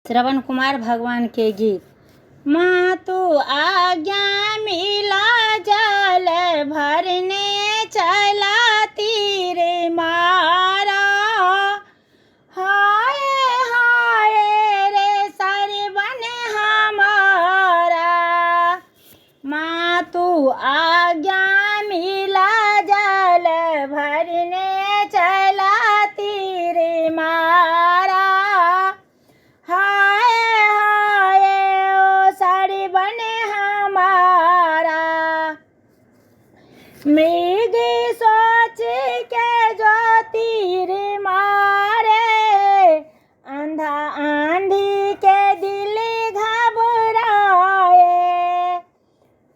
श्रवण कुमार भगवान के गीत। माँ तू आज्ञा मिला जल भरने चला तीर मारा। हाय हाय रे सरवन हमारा। माँ तू आज्ञा मिला जल भरने चला तीर मारा। हाय हाय ओ सरवन हमारा। मृग सोच के जो तीर मारे, अंधा आंधी के दिल घबराए।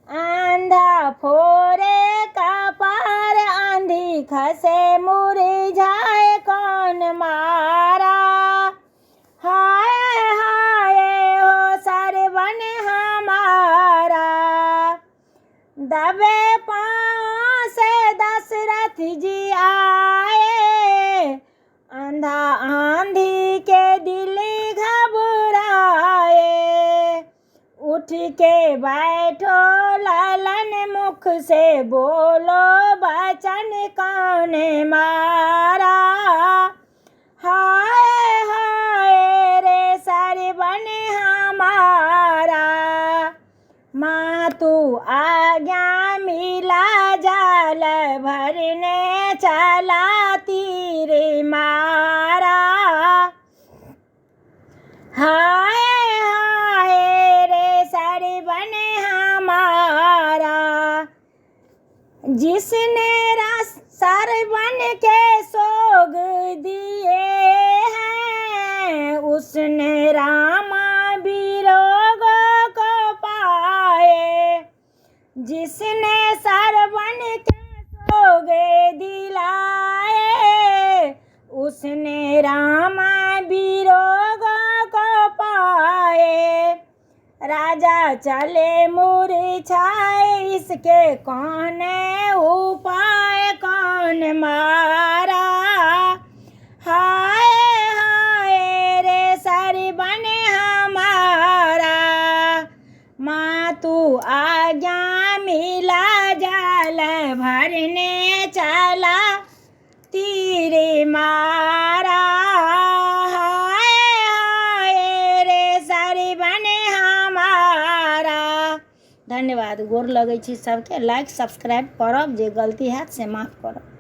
अंधा फोरे का पार, आंधी खसे मुरझाए कौन मारा। हाय हाय ओ सरवन हमारा। दबे पाँव से दशरथ जी आए, अंधा आंधी के दिल घबराए। उठ के बैठो लालन, मुख से बोलो वचन कौन मारा। हाय हाय रे सरवन हमारा। माँ तू आज्ञा मिला जल भरने चला तीर मारा। हाय हाय रे सरवन हमारा। जिसने सरवन के सोग दिए हैं, उसने रामा बिरोगों को पाए। जिसने सरवन के सोग दिलाए, उसने रामा बिरोगों को पाए। राजा चले मूर्छाए, इसके कौन उपाय कौन मारा। हाय हाय रे सरवन हमारा। माँ तू आज्ञा मिला जल भरने चला तीर मारा। हाय हाय रे सरवन हमारा। धन्यवाद। गोर लगै छी सबके। लाइक सब्सक्राइब करब, जे गलती हैत से माफ करब।